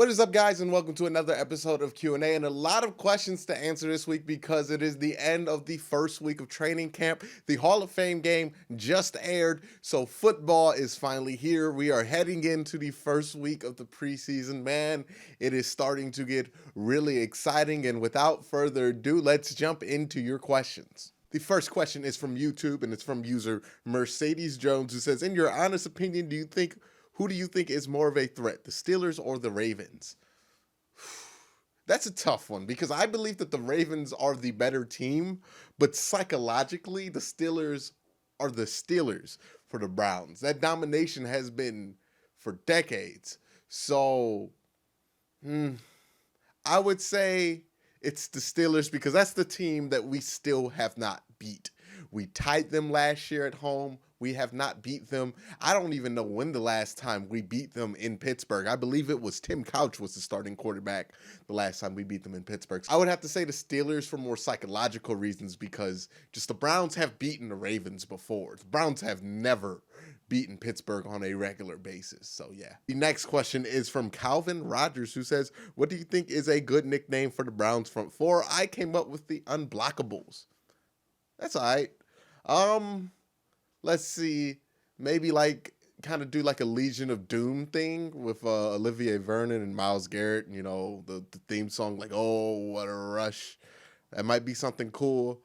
What is up, guys, and welcome to another episode of Q&A, and a lot of questions to answer this week because it is the end of the first week of training camp. The Hall of Fame game just aired, so football is finally here. We are heading into the first week of the preseason. Man, it is starting to get really exciting, and without further ado, let's jump into your questions. The first question is from YouTube, and it's from user Mercedes Jones, who says, in your honest opinion, who do you think is more of a threat, the Steelers or the Ravens? That's a tough one because I believe that the Ravens are the better team, but psychologically, the Steelers are the Steelers for the Browns. That domination has been for decades. So, I would say it's the Steelers because that's the team that we still have not beat. We tied them last year at home. We have not beat them. I don't even know when the last time we beat them in Pittsburgh. I believe it was Tim Couch was the starting quarterback the last time we beat them in Pittsburgh. I would have to say the Steelers for more psychological reasons because just the Browns have beaten the Ravens before. The Browns have never beaten Pittsburgh on a regular basis. So yeah. The next question is from Calvin Rogers, who says, what do you think is a good nickname for the Browns front four? I came up with the Unblockables. That's all right. Let's see, maybe like kind of do like a Legion of Doom thing with Olivier Vernon and Myles Garrett, you know, the theme song, like, oh, what a rush. That might be something cool.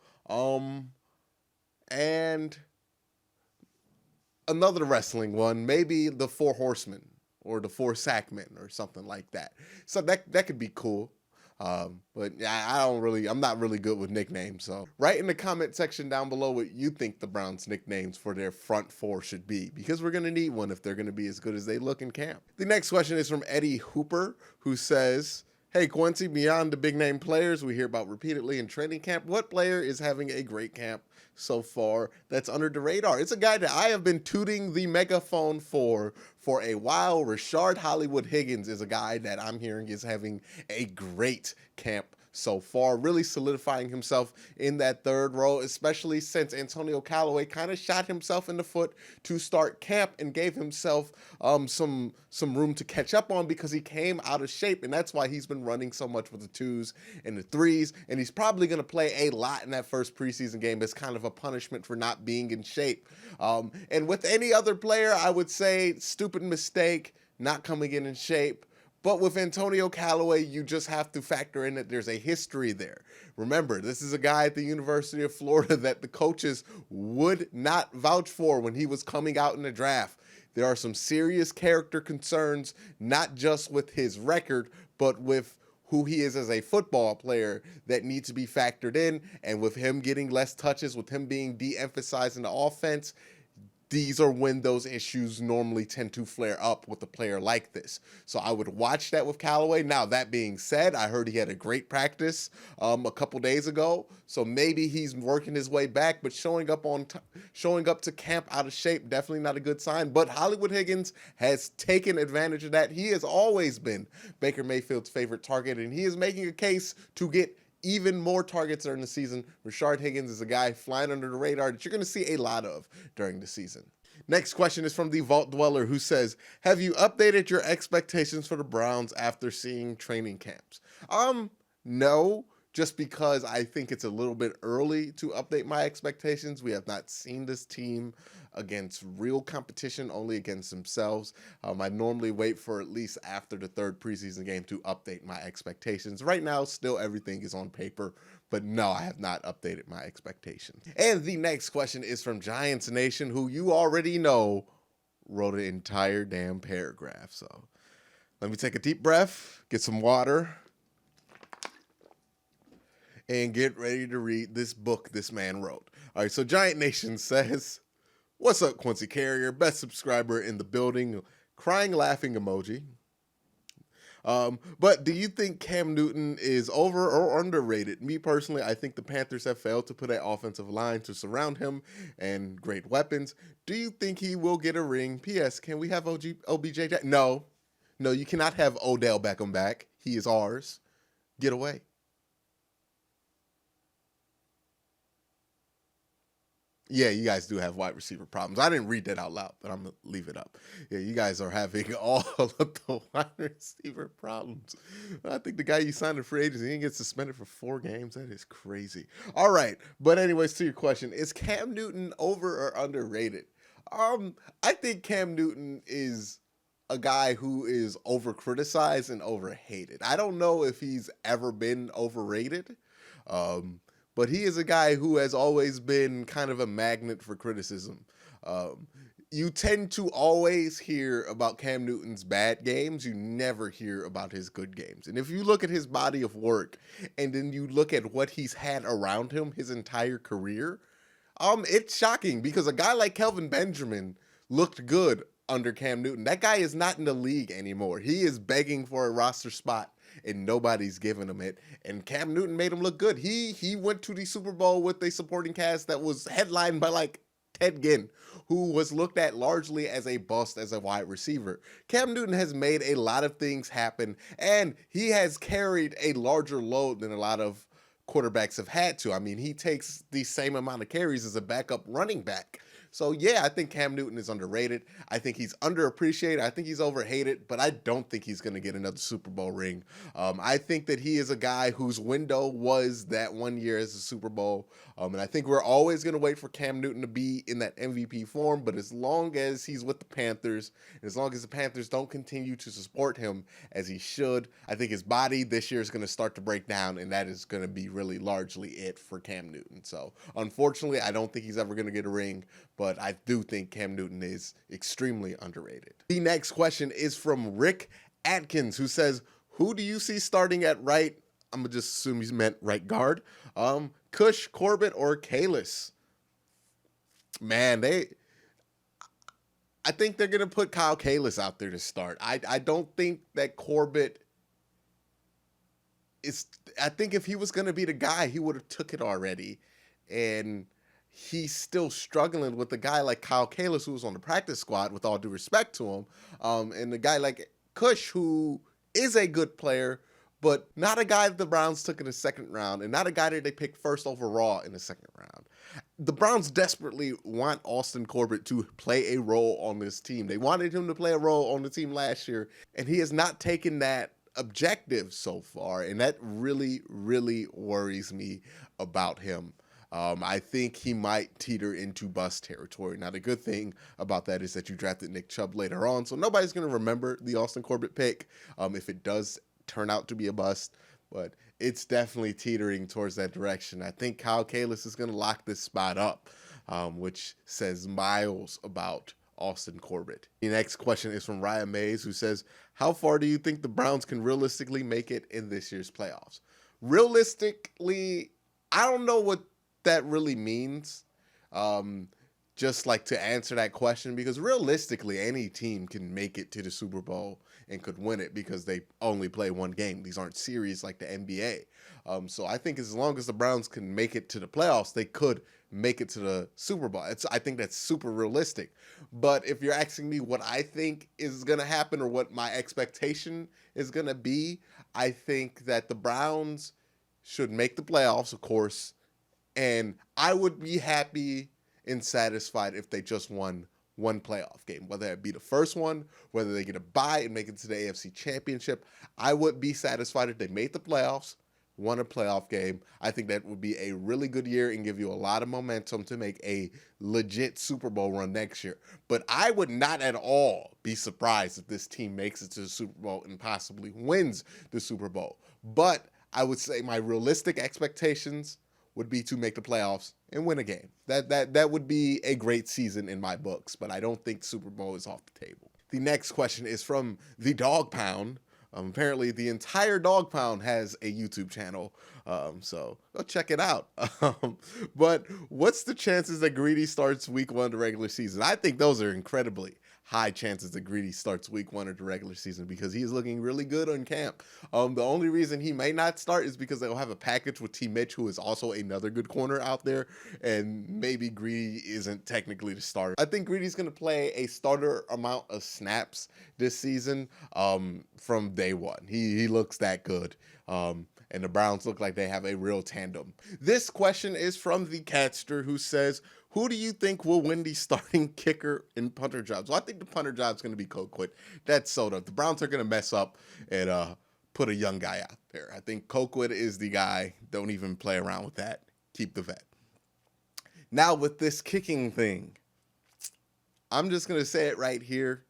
And another wrestling one, maybe the Four Horsemen or the Four Sackmen or something like that. So that could be cool. But yeah, I'm not really good with nicknames. So write in the comment section down below what you think the Browns nicknames for their front four should be, because we're going to need one if they're going to be as good as they look in camp. The next question is from Eddie Hooper, who says, hey Quincy, beyond the big name players we hear about repeatedly in training camp, what player is having a great camp so far that's under the radar? It's a guy that I have been tooting the megaphone for a while. Rashard Hollywood Higgins is a guy that I'm hearing is having a great camp so far, really solidifying himself in that third row, especially since Antonio Callaway kind of shot himself in the foot to start camp and gave himself some room to catch up on because he came out of shape, and that's why he's been running so much with the twos and the threes, and he's probably going to play a lot in that first preseason game as kind of a punishment for not being in shape. And with any other player, I would say stupid mistake, not coming in shape. But with Antonio Callaway, you just have to factor in that there's a history there. Remember, this is a guy at the University of Florida that the coaches would not vouch for when he was coming out in the draft. There are some serious character concerns, not just with his record, but with who he is as a football player that need to be factored in. And with him getting less touches, with him being de-emphasized in the offense, these are when those issues normally tend to flare up with a player like this. So I would watch that with Callaway. Now, that being said, I heard he had a great practice a couple days ago. So maybe he's working his way back, but showing up to camp out of shape, definitely not a good sign. But Hollywood Higgins has taken advantage of that. He has always been Baker Mayfield's favorite target, and he is making a case to get even more targets during the season. Rashard Higgins is a guy flying under the radar that you're going to see a lot of during the season. Next question is from the Vault Dweller, who says, have you updated your expectations for the Browns after seeing training camps? No, just because I think it's a little bit early to update my expectations. We have not seen this team against real competition, only against themselves. I normally wait for at least after the third preseason game to update my expectations. Right now, still everything is on paper, but no, I have not updated my expectations. And the next question is from Giants Nation, who you already know wrote an entire damn paragraph. So let me take a deep breath, get some water, and get ready to read this book this man wrote. All right, so Giant Nation says, what's up, Quincy Carrier? Best subscriber in the building. Crying, laughing emoji. But do you think Cam Newton is over or underrated? Me personally, I think the Panthers have failed to put an offensive line to surround him and great weapons. Do you think he will get a ring? P.S. Can we have OBJ? No, you cannot have Odell Beckham back. He is ours. Get away. Yeah, you guys do have wide receiver problems. I didn't read that out loud, but I'm going to leave it up. Yeah, you guys are having all of the wide receiver problems. I think the guy you signed in free agency, he didn't get suspended for 4 games. That is crazy. All right. But anyways, to your question, is Cam Newton over or underrated? I think Cam Newton is a guy who is over criticized and over hated. I don't know if he's ever been overrated. But he is a guy who has always been kind of a magnet for criticism. You tend to always hear about Cam Newton's bad games. You never hear about his good games. And if you look at his body of work and then you look at what he's had around him his entire career, it's shocking because a guy like Kelvin Benjamin looked good under Cam Newton. That guy is not in the league anymore. He is begging for a roster spot and nobody's giving him it. And Cam Newton made him look good. He went to the Super Bowl with a supporting cast that was headlined by like Ted Ginn, who was looked at largely as a bust as a wide receiver. Cam Newton has made a lot of things happen, and he has carried a larger load than a lot of quarterbacks have had to. I mean, he takes the same amount of carries as a backup running back. So, yeah, I think Cam Newton is underrated. I think he's underappreciated. I think he's overhated, but I don't think he's going to get another Super Bowl ring. I think that he is a guy whose window was that 1 year as a Super Bowl. And I think we're always going to wait for Cam Newton to be in that MVP form. But as long as he's with the Panthers, and as long as the Panthers don't continue to support him as he should, I think his body this year is going to start to break down. And that is going to be really largely it for Cam Newton. So, unfortunately, I don't think he's ever going to get a ring. But I do think Cam Newton is extremely underrated. The next question is from Rick Atkins, who says, who do you see starting at right? I'm going to just assume he's meant right guard. Cush, Corbett, or Kalis? Man, I think they're going to put Kyle Kalis out there to start. I don't think that Corbett is... I think if he was going to be the guy, he would have took it already. And he's still struggling with a guy like Kyle Kalis, who was on the practice squad, with all due respect to him, and a guy like Cush, who is a good player, but not a guy that the Browns took in the second round, and not a guy that they picked first overall in the second round. The Browns desperately want Austin Corbett to play a role on this team. They wanted him to play a role on the team last year, and he has not taken that objective so far, and that really, really worries me about him. I think he might teeter into bust territory. Now, the good thing about that is that you drafted Nick Chubb later on, so nobody's going to remember the Austin Corbett pick if it does turn out to be a bust, but it's definitely teetering towards that direction. I think Kyle Kalis is going to lock this spot up, which says miles about Austin Corbett. The next question is from Ryan Mays, who says, how far do you think the Browns can realistically make it in this year's playoffs? Realistically, I don't know what that really means, just like to answer that question, because realistically any team can make it to the Super Bowl and could win it because they only play one game. These aren't series like the NBA. So I think as long as the Browns can make it to the playoffs, they could make it to the Super Bowl. I think that's super realistic. But if you're asking me what I think is going to happen or what my expectation is going to be, I think that the Browns should make the playoffs, of course, and I would be happy and satisfied if they just won one playoff game, whether it be the first one, whether they get a bye and make it to the AFC Championship. I would be satisfied if they made the playoffs, won a playoff game. I think that would be a really good year and give you a lot of momentum to make a legit Super Bowl run next year. But I would not at all be surprised if this team makes it to the Super Bowl and possibly wins the Super Bowl. But I would say my realistic expectations would be to make the playoffs and win a game. That would be a great season in my books, but I don't think Super Bowl is off the table. The next question is from the Dog Pound. Apparently, the entire Dog Pound has a YouTube channel, so go check it out. But what's the chances that Greedy starts week 1 of the regular season? I think those are incredibly high chances that Greedy starts week 1 of the regular season because he is looking really good on camp. The only reason he may not start is because they'll have a package with T. Mitch, who is also another good corner out there, and maybe Greedy isn't technically the starter. I think Greedy's going to play a starter amount of snaps this season from day one. He looks that good. And the Browns look like they have a real tandem. This question is from the Catster, who says, Who do you think will win the starting kicker and punter jobs? Well, I think the punter job's going to be Colquitt. That's soda. The Browns are going to mess up and put a young guy out there. I think Colquitt is the guy. Don't even play around with that. Keep the vet. Now with this kicking thing, I'm just going to say it right here.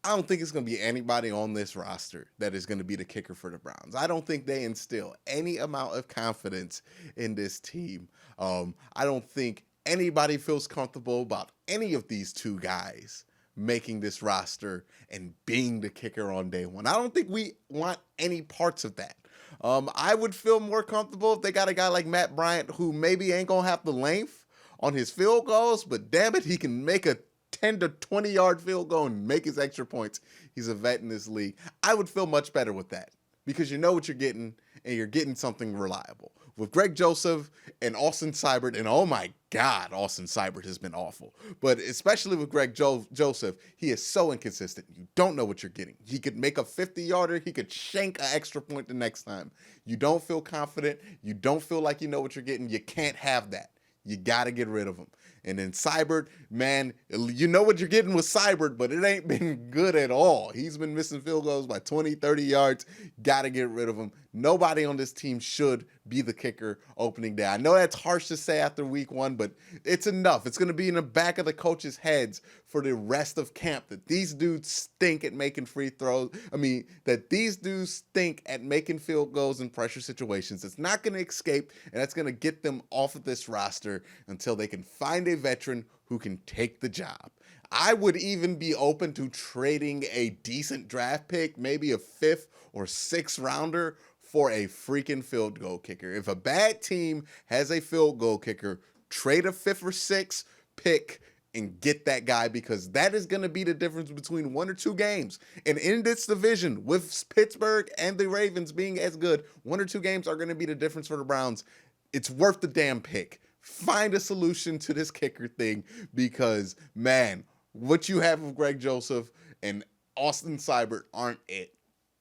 I don't think it's going to be anybody on this roster that is going to be the kicker for the Browns. I don't think they instill any amount of confidence in this team. I don't think anybody feels comfortable about any of these two guys making this roster and being the kicker on day one. I don't think we want any parts of that. I would feel more comfortable if they got a guy like Matt Bryant who maybe ain't going to have the length on his field goals, but damn it, he can make a 10 to 20 yard field goal and make his extra points. He's a vet in this league. I would feel much better with that because you know what you're getting and you're getting something reliable. With Greg Joseph and Austin Seibert, and oh my God, Austin Seibert has been awful. But especially with Greg Joseph, he is so inconsistent. You don't know what you're getting. He could make a 50-yarder. He could shank an extra point the next time. You don't feel confident. You don't feel like you know what you're getting. You can't have that. You got to get rid of him. And then Seibert, man, you know what you're getting with Seibert, but it ain't been good at all. He's been missing field goals by 20, 30 yards. Got to get rid of him. Nobody on this team should be the kicker opening day. I know that's harsh to say after week one, but it's enough. It's going to be in the back of the coaches' heads for the rest of camp that these dudes stink at making free throws. That these dudes stink at making field goals in pressure situations. It's not going to escape, and that's going to get them off of this roster until they can find a veteran who can take the job. I would even be open to trading a decent draft pick, maybe a 5th or 6th rounder, for a freaking field goal kicker. If a bad team has a field goal kicker, trade a 5th or 6th pick and get that guy, because that is going to be the difference between 1 or 2 games. And in this division, with Pittsburgh and the Ravens being as good, 1 or 2 games are going to be the difference for the Browns. It's worth the damn pick. Find a solution to this kicker thing, because, man, what you have with Greg Joseph and Austin Seibert aren't it.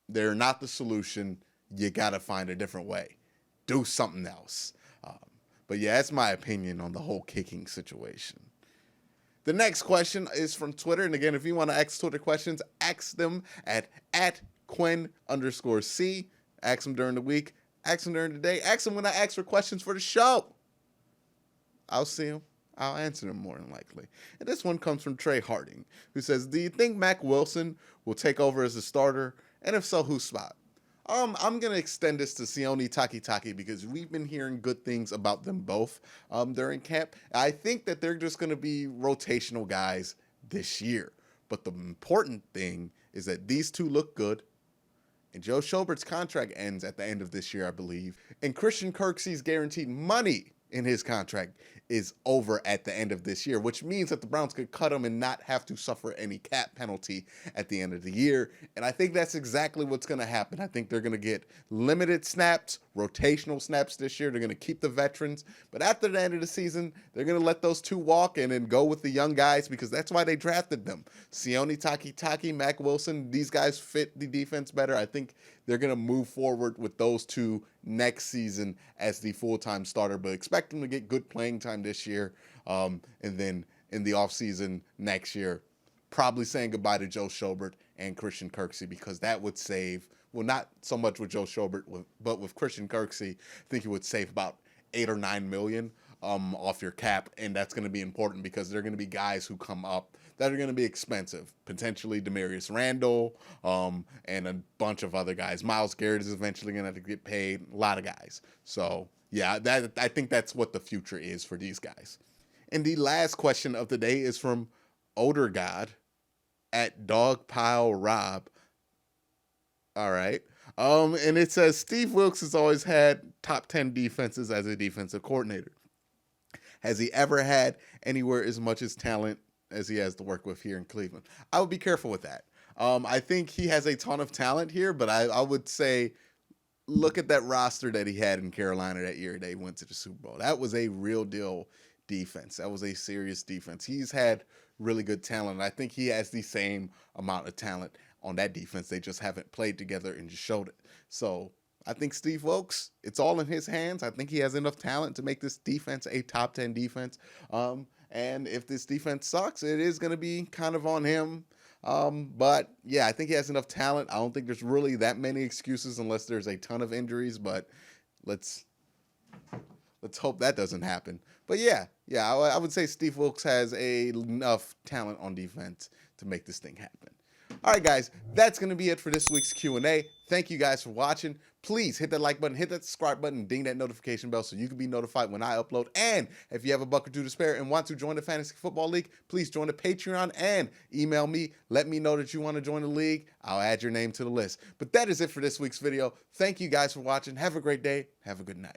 They're not the solution. You got to find a different way. Do something else. But yeah, that's my opinion on the whole kicking situation. The next question is from Twitter. And again, if you want to ask Twitter questions, ask them at @Quinn_C. Ask them during the week. Ask them during the day. Ask them when I ask for questions for the show. I'll see them. I'll answer them more than likely. And this one comes from Trey Harding, who says, do you think Mack Wilson will take over as a starter? And if so, whose spot? I'm going to extend this to Sione Takitaki because we've been hearing good things about them both during camp. I think that they're just going to be rotational guys this year. But the important thing is that these two look good. And Joe Schobert's contract ends at the end of this year, I believe. And Christian Kirksey's guaranteed money in his contract is over at the end of this year, which means that the Browns could cut him and not have to suffer any cap penalty at the end of the year. And I think that's exactly what's going to happen. I think they're going to get limited snaps, rotational snaps this year. They're going to keep the veterans. But after the end of the season, they're going to let those two walk and then go with the young guys, because that's why they drafted them. Sione Takitaki, Mack Wilson, these guys fit the defense better. I think they're going to move forward with those two next season as the full-time starter, but expect them to get good playing time this year. And then in the offseason next year, probably saying goodbye to Joe Schobert and Christian Kirksey, because that would save, well, not so much with Joe Schobert, but with Christian Kirksey, I think it would save about $8 or $9 million off your cap. And that's going to be important because there are going to be guys who come up that are going to be expensive, potentially Demarius Randall, and a bunch of other guys. Myles Garrett is eventually going to have to get paid, a lot of guys. So, yeah, I think that's what the future is for these guys. And the last question of the day is from Older God at Dogpile Rob. All right. And it says, Steve Wilkes has always had top 10 defenses as a defensive coordinator. Has he ever had anywhere as much as talent as he has to work with here in Cleveland? I would be careful with that. I think he has a ton of talent here, but I would say look at that roster that he had in Carolina that year they went to the Super Bowl. That was a real deal defense. That was a serious defense. He's had really good talent. I think he has the same amount of talent on that defense. They just haven't played together and just showed it. So I think Steve Wilkes, it's all in his hands. I think he has enough talent to make this defense a top 10 defense. And if this defense sucks, it is going to be kind of on him. But yeah, I think he has enough talent. I don't think there's really that many excuses unless there's a ton of injuries, but let's hope that doesn't happen. But yeah, I would say Steve Wilkes has enough talent on defense to make this thing happen. All right, guys, that's going to be it for this week's Q&A. Thank you guys for watching. Please hit that like button, hit that subscribe button, ding that notification bell so you can be notified when I upload. And if you have a buck or two to spare and want to join the Fantasy Football League, please join the Patreon and email me. Let me know that you want to join the league. I'll add your name to the list. But that is it for this week's video. Thank you guys for watching. Have a great day. Have a good night.